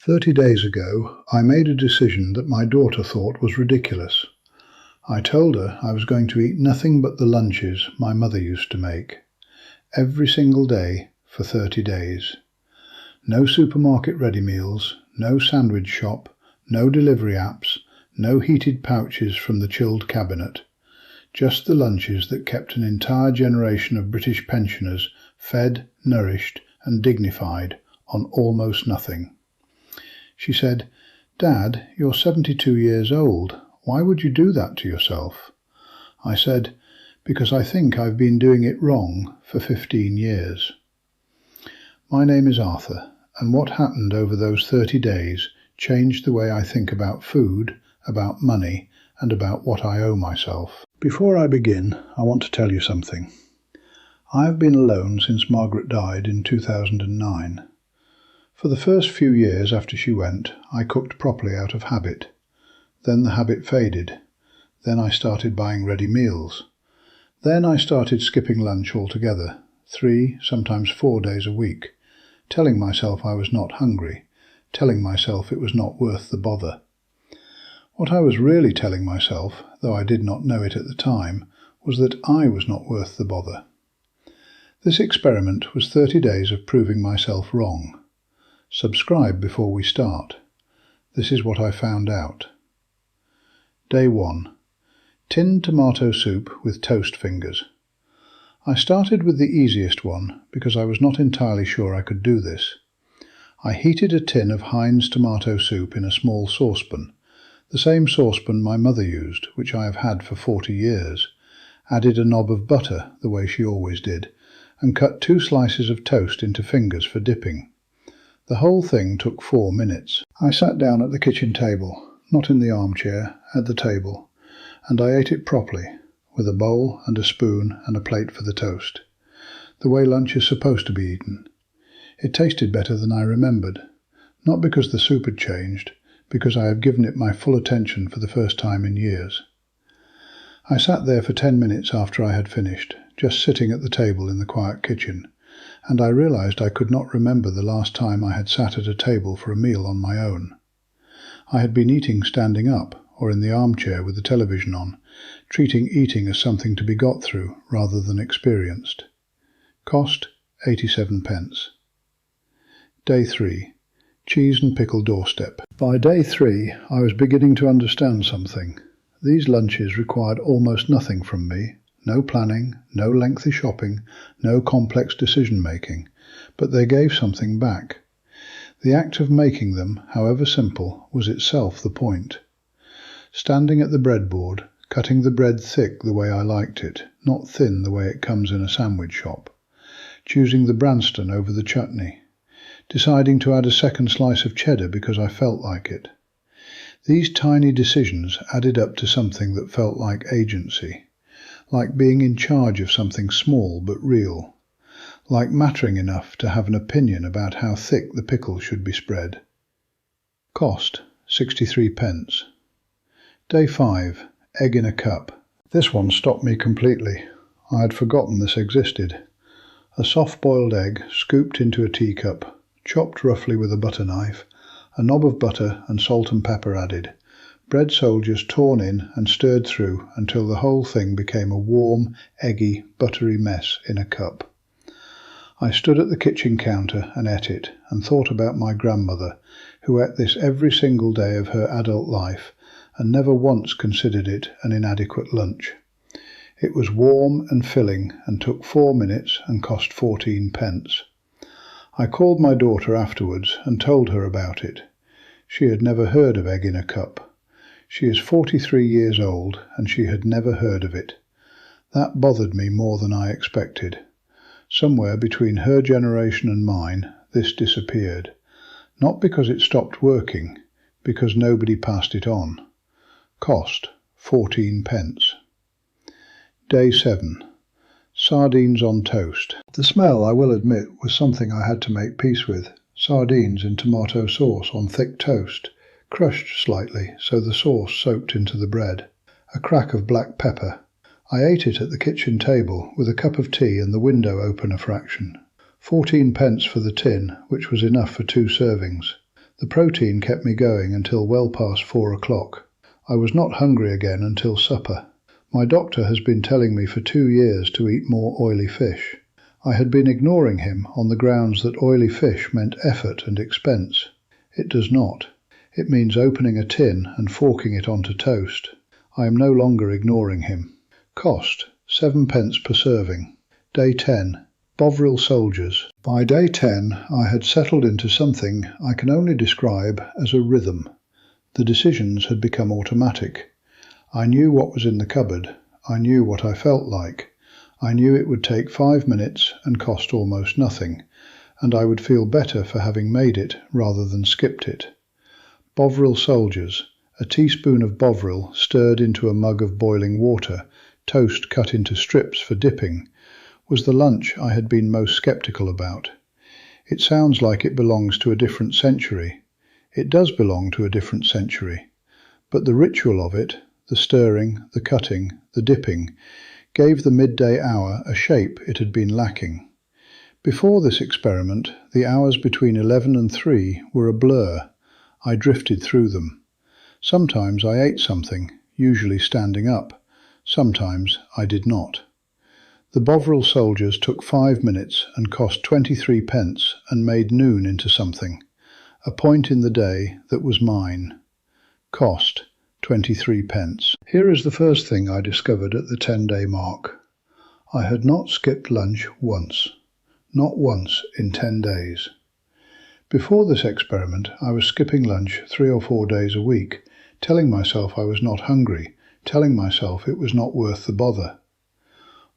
30 days ago, I made a decision that my daughter thought was ridiculous. I told her I was going to eat nothing but the lunches my mother used to make, every single day for 30 days. No supermarket ready meals, no sandwich shop, no delivery apps, no heated pouches from the chilled cabinet. Just the lunches that kept an entire generation of British pensioners fed, nourished and dignified on almost nothing. She said, "Dad, you're 72 years old. Why would you do that to yourself?" I said, "Because I think I've been doing it wrong for 15 years. My name is Arthur, and what happened over those 30 days changed the way I think about food, about money, and about what I owe myself. Before I begin, I want to tell you something. I have been alone since Margaret died in 2009. For the first few years after she went, I cooked properly out of habit. Then the habit faded. Then I started buying ready meals. Then I started skipping lunch altogether, 3, sometimes 4 days a week, telling myself I was not hungry, telling myself it was not worth the bother. What I was really telling myself, though I did not know it at the time, was that I was not worth the bother. This experiment was 30 days of proving myself wrong. Subscribe before we start. This is what I found out. Day 1. Tinned tomato soup with toast fingers. I started with the easiest one because I was not entirely sure I could do this. I heated a tin of Heinz tomato soup in a small saucepan, the same saucepan my mother used, which I have had for 40 years, added a knob of butter, the way she always did, and cut 2 slices of toast into fingers for dipping. The whole thing took 4 minutes. I sat down at the kitchen table, not in the armchair, at the table, and I ate it properly, with a bowl and a spoon and a plate for the toast, the way lunch is supposed to be eaten. It tasted better than I remembered, not because the soup had changed, because I have given it my full attention for the first time in years. I sat there for 10 minutes after I had finished, just sitting at the table in the quiet kitchen, and I realized I could not remember the last time I had sat at a table for a meal on my own. I had been eating standing up, or in the armchair with the television on, treating eating as something to be got through rather than experienced. Cost 87p. Day 3. Cheese and pickle doorstep. By day 3, I was beginning to understand something. These lunches required almost nothing from me. No planning, no lengthy shopping, no complex decision-making, but they gave something back. The act of making them, however simple, was itself the point. Standing at the breadboard, cutting the bread thick the way I liked it, not thin the way it comes in a sandwich shop. Choosing the Branston over the chutney. Deciding to add a second slice of cheddar because I felt like it. These tiny decisions added up to something that felt like agency. Like being in charge of something small but real, like mattering enough to have an opinion about how thick the pickle should be spread. Cost 63p. Day 5. Egg in a cup. This one stopped me completely. I had forgotten this existed. A soft-boiled egg scooped into a teacup, chopped roughly with a butter knife, a knob of butter and salt and pepper added. Bread soldiers torn in and stirred through until the whole thing became a warm, eggy, buttery mess in a cup. I stood at the kitchen counter and ate it, and thought about my grandmother, who ate this every single day of her adult life and never once considered it an inadequate lunch. It was warm and filling and took 4 minutes and cost 14p. I called my daughter afterwards and told her about it. She had never heard of egg in a cup. She is 43 years old, and she had never heard of it. That bothered me more than I expected. Somewhere between her generation and mine, this disappeared. Not because it stopped working, because nobody passed it on. Cost 14p. Day 7. Sardines on toast. The smell, I will admit, was something I had to make peace with. Sardines in tomato sauce on thick toast, crushed slightly so the sauce soaked into the bread. A crack of black pepper. I ate it at the kitchen table with a cup of tea and the window open a fraction. 14p for the tin, which was enough for 2 servings. The protein kept me going until well past 4 o'clock. I was not hungry again until supper. My doctor has been telling me for 2 years to eat more oily fish. I had been ignoring him on the grounds that oily fish meant effort and expense. It does not. It means opening a tin and forking it onto toast. I am no longer ignoring him. Cost, 7p per serving. Day 10. Bovril soldiers. By day 10, I had settled into something I can only describe as a rhythm. The decisions had become automatic. I knew what was in the cupboard. I knew what I felt like. I knew it would take 5 minutes and cost almost nothing, and I would feel better for having made it rather than skipped it. Bovril soldiers. A teaspoon of bovril stirred into a mug of boiling water, toast cut into strips for dipping, was the lunch I had been most sceptical about. It sounds like it belongs to a different century. It does belong to a different century. But the ritual of it, the stirring, the cutting, the dipping, gave the midday hour a shape it had been lacking. Before this experiment, the hours between 11 and 3 were a blur. I drifted through them. Sometimes I ate something, usually standing up. Sometimes I did not. The Bovril soldiers took 5 minutes and cost 23p and made noon into something, a point in the day that was mine. Cost, 23p. Here is the first thing I discovered at the 10-day mark. I had not skipped lunch once. Not once in 10 days. Before this experiment, I was skipping lunch 3 or 4 days a week, telling myself I was not hungry, telling myself it was not worth the bother.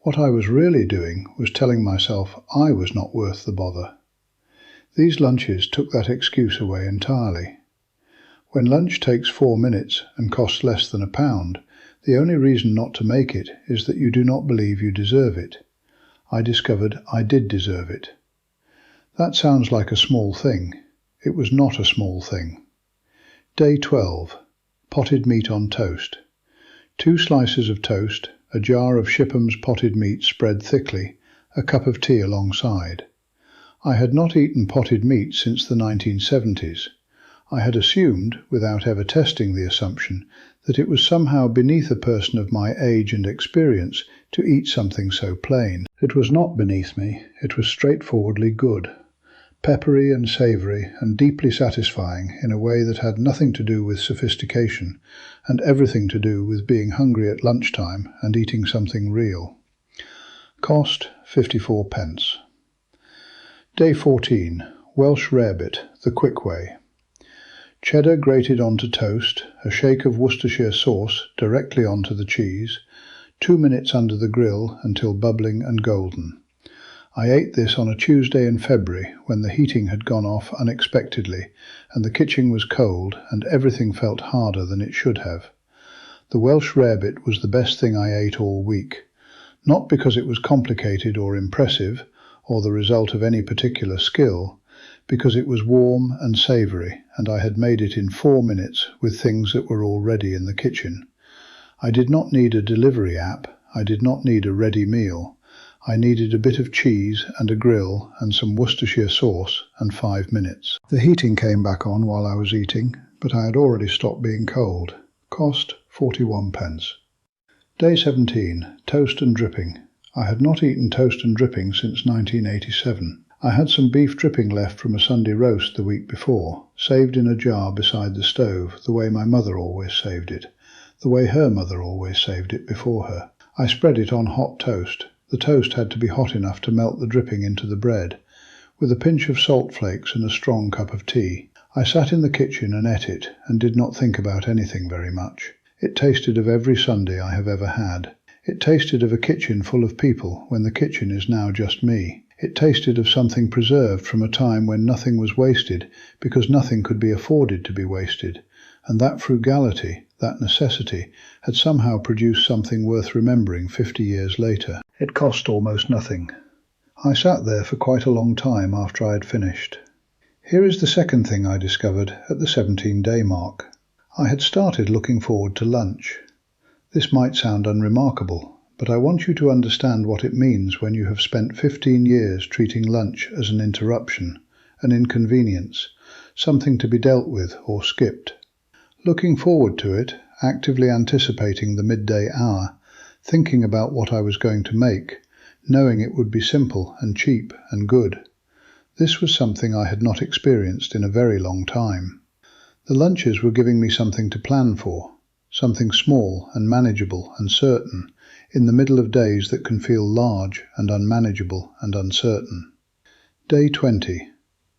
What I was really doing was telling myself I was not worth the bother. These lunches took that excuse away entirely. When lunch takes 4 minutes and costs less than £1, the only reason not to make it is that you do not believe you deserve it. I discovered I did deserve it. That sounds like a small thing. It was not a small thing. Day 12. Potted meat on toast. 2 slices of toast, a jar of Shipham's potted meat spread thickly, a cup of tea alongside. I had not eaten potted meat since the 1970s. I had assumed, without ever testing the assumption, that it was somehow beneath a person of my age and experience to eat something so plain. It was not beneath me, it was straightforwardly good. Peppery and savoury and deeply satisfying in a way that had nothing to do with sophistication and everything to do with being hungry at lunchtime and eating something real. Cost, 54p. Day 14. Welsh rarebit, the quick way. Cheddar grated onto toast, a shake of Worcestershire sauce directly onto the cheese, 2 minutes under the grill until bubbling and golden. I ate this on a Tuesday in February when the heating had gone off unexpectedly and the kitchen was cold and everything felt harder than it should have. The Welsh rarebit was the best thing I ate all week, not because it was complicated or impressive or the result of any particular skill, because it was warm and savoury and I had made it in 4 minutes with things that were already in the kitchen. I did not need a delivery app, I did not need a ready meal. I needed a bit of cheese and a grill and some Worcestershire sauce and 5 minutes. The heating came back on while I was eating, but I had already stopped being cold. Cost, 41p. Day 17. Toast and dripping. I had not eaten toast and dripping since 1987. I had some beef dripping left from a Sunday roast the week before, saved in a jar beside the stove, the way my mother always saved it, the way her mother always saved it before her. I spread it on hot toast. The toast had to be hot enough to melt the dripping into the bread, with a pinch of salt flakes and a strong cup of tea. I sat in the kitchen and ate it, and did not think about anything very much. It tasted of every Sunday I have ever had. It tasted of a kitchen full of people when the kitchen is now just me. It tasted of something preserved from a time when nothing was wasted because nothing could be afforded to be wasted, and that frugality, that necessity, had somehow produced something worth remembering 50 years later. It cost almost nothing. I sat there for quite a long time after I had finished. Here is the second thing I discovered at the 17-day mark. I had started looking forward to lunch. This might sound unremarkable, but I want you to understand what it means when you have spent 15 years treating lunch as an interruption, an inconvenience, something to be dealt with or skipped. Looking forward to it, actively anticipating the midday hour, thinking about what I was going to make, knowing it would be simple and cheap and good. This was something I had not experienced in a very long time. The lunches were giving me something to plan for, something small and manageable and certain, in the middle of days that can feel large and unmanageable and uncertain. Day 20.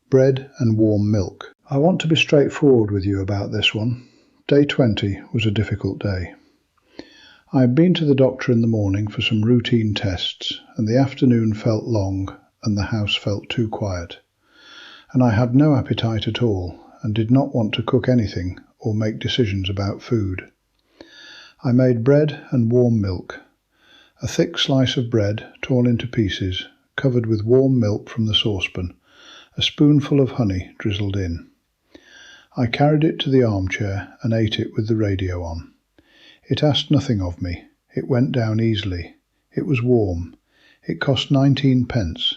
Bread and warm milk. I want to be straightforward with you about this one. Day 20 was a difficult day. I had been to the doctor in the morning for some routine tests, and the afternoon felt long and the house felt too quiet. And I had no appetite at all and did not want to cook anything or make decisions about food. I made bread and warm milk. A thick slice of bread torn into pieces, covered with warm milk from the saucepan, a spoonful of honey drizzled in. I carried it to the armchair and ate it with the radio on. It asked nothing of me. It went down easily. It was warm. It cost 19p.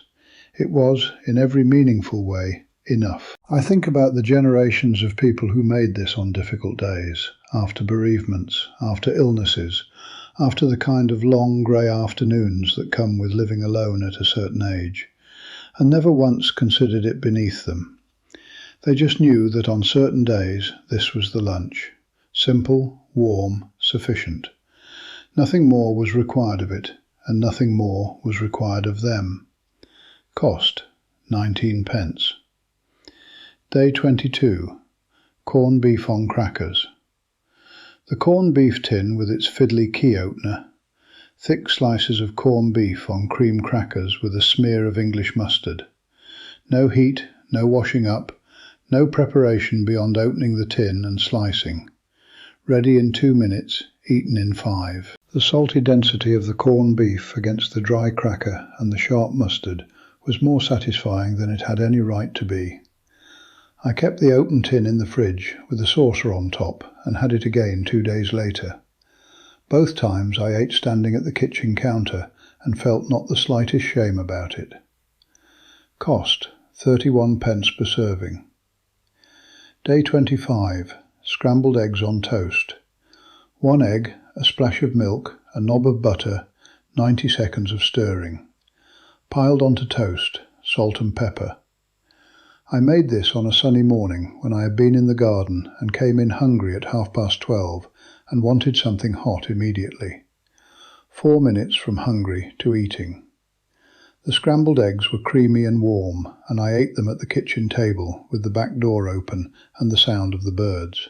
It was, in every meaningful way, enough. I think about the generations of people who made this on difficult days, after bereavements, after illnesses, after the kind of long grey afternoons that come with living alone at a certain age, and never once considered it beneath them. They just knew that on certain days this was the lunch. Simple, warm, sufficient. Nothing more was required of it, and nothing more was required of them. Cost 19p. Day 22. Corned beef on crackers. The corned beef tin with its fiddly key opener, thick slices of corned beef on cream crackers with a smear of English mustard. No heat, no washing up, no preparation beyond opening the tin and slicing. Ready in 2 minutes, eaten in 5. The salty density of the corned beef against the dry cracker and the sharp mustard was more satisfying than it had any right to be. I kept the open tin in the fridge with a saucer on top and had it again 2 days later. Both times I ate standing at the kitchen counter and felt not the slightest shame about it. Cost 31p per serving. Day 25. Scrambled eggs on toast. 1 egg, a splash of milk, a knob of butter, 90 seconds of stirring. Piled onto toast, salt and pepper. I made this on a sunny morning when I had been in the garden and came in hungry at 12:30 and wanted something hot immediately. 4 minutes from hungry to eating. The scrambled eggs were creamy and warm, and I ate them at the kitchen table with the back door open and the sound of the birds.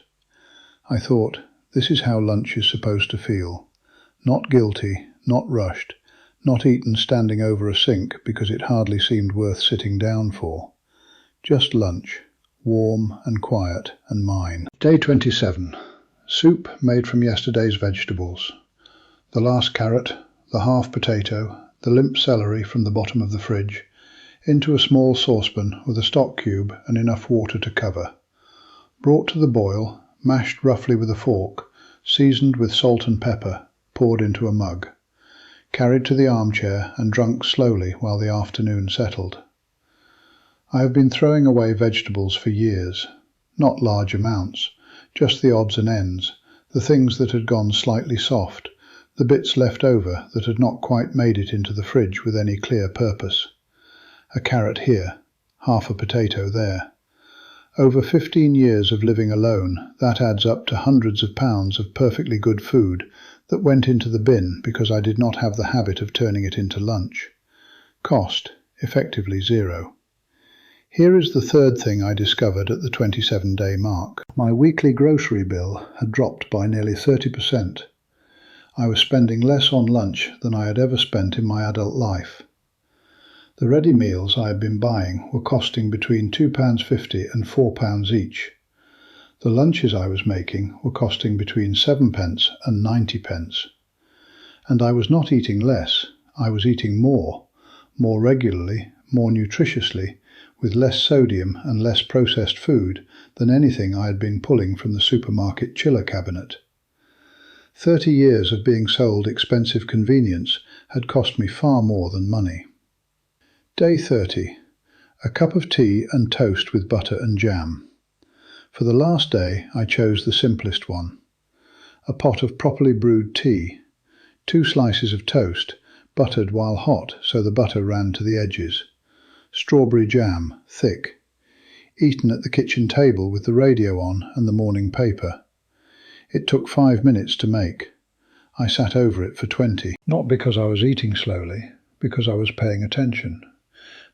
I thought, this is how lunch is supposed to feel. Not guilty, not rushed, not eaten standing over a sink because it hardly seemed worth sitting down for. Just lunch, warm and quiet and mine. Day 27. Soup made from yesterday's vegetables. The last carrot, the half potato, the limp celery from the bottom of the fridge, into a small saucepan with a stock cube and enough water to cover. Brought to the boil, mashed roughly with a fork, seasoned with salt and pepper, poured into a mug. Carried to the armchair and drunk slowly while the afternoon settled. I have been throwing away vegetables for years. Not large amounts, just the odds and ends, the things that had gone slightly soft, the bits left over that had not quite made it into the fridge with any clear purpose. A carrot here, half a potato there. Over 15 years of living alone, that adds up to hundreds of pounds of perfectly good food that went into the bin because I did not have the habit of turning it into lunch. Cost, effectively 0. Here is the third thing I discovered at the 27-day mark. My weekly grocery bill had dropped by nearly 30%. I was spending less on lunch than I had ever spent in my adult life. The ready meals I had been buying were costing between £2.50 and £4 each. The lunches I was making were costing between 7p and 90p. And I was not eating less, I was eating more regularly, more nutritiously, with less sodium and less processed food than anything I had been pulling from the supermarket chiller cabinet. 30 years of being sold expensive convenience had cost me far more than money. Day 30. A cup of tea and toast with butter and jam. For the last day, I chose the simplest one. A pot of properly brewed tea, 2 slices of toast, buttered while hot so the butter ran to the edges, strawberry jam, thick, eaten at the kitchen table with the radio on and the morning paper. It took 5 minutes to make. I sat over it for 20. Not because I was eating slowly, because I was paying attention.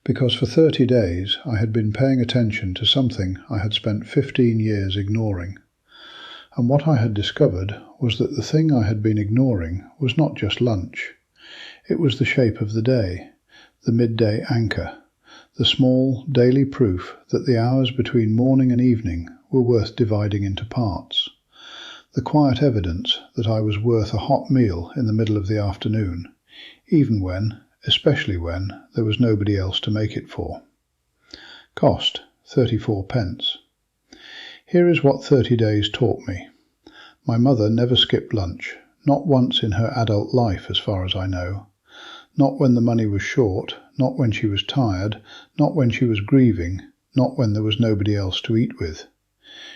Because for 30 days I had been paying attention to something I had spent 15 years ignoring. And what I had discovered was that the thing I had been ignoring was not just lunch. It was the shape of the day, the midday anchor, the small daily proof that the hours between morning and evening were worth dividing into parts. The quiet evidence that I was worth a hot meal in the middle of the afternoon, even when, especially when, there was nobody else to make it for. Cost, 34p. Here is what 30 days taught me. My mother never skipped lunch, not once in her adult life as far as I know. Not when the money was short, not when she was tired, not when she was grieving, not when there was nobody else to eat with.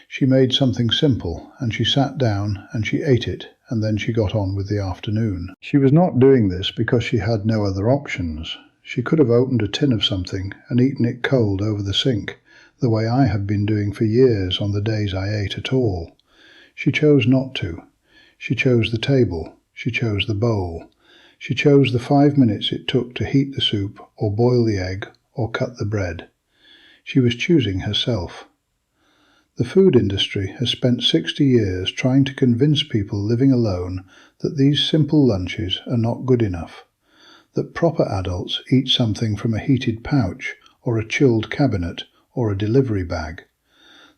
She made something simple, and she sat down and she ate it, and then she got on with the afternoon. She was not doing this because she had no other options. She could have opened a tin of something and eaten it cold over the sink, the way I have been doing for years on the days I ate at all. She chose not to. She chose the table. She chose the bowl. She chose the 5 minutes it took to heat the soup or boil the egg or cut the bread. She was choosing herself. The food industry has spent 60 years trying to convince people living alone that these simple lunches are not good enough, that proper adults eat something from a heated pouch or a chilled cabinet or a delivery bag,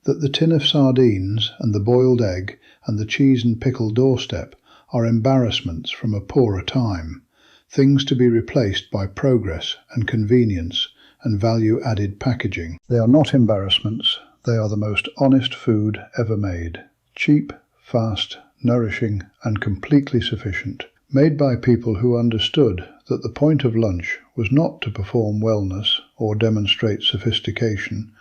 that the tin of sardines and the boiled egg and the cheese and pickle doorstep are embarrassments from a poorer time, things to be replaced by progress and convenience and value-added packaging. They are not embarrassments. They are the most honest food ever made. Cheap, fast, nourishing, and completely sufficient. Made by people who understood that the point of lunch was not to perform wellness or demonstrate sophistication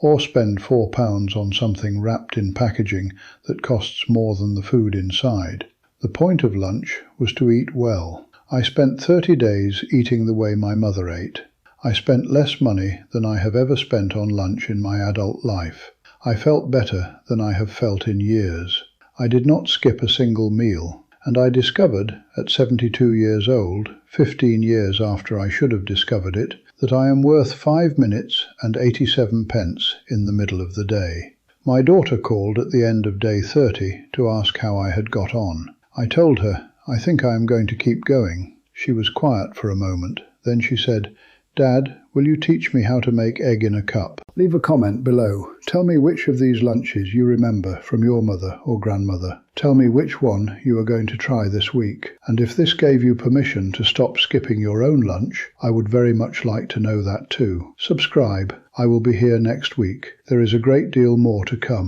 or spend £4 on something wrapped in packaging that costs more than the food inside. The point of lunch was to eat well. I spent 30 days eating the way my mother ate. I spent less money than I have ever spent on lunch in my adult life. I felt better than I have felt in years. I did not skip a single meal, and I discovered, at 72 years old, 15 years after I should have discovered it, that I am worth 5 minutes and 87p in the middle of the day. My daughter called at the end of day 30 to ask how I had got on. I told her, I think I am going to keep going. She was quiet for a moment. Then she said, Dad, will you teach me how to make egg in a cup? Leave a comment below. Tell me which of these lunches you remember from your mother or grandmother. Tell me which one you are going to try this week. And if this gave you permission to stop skipping your own lunch, I would very much like to know that too. Subscribe. I will be here next week. There is a great deal more to come.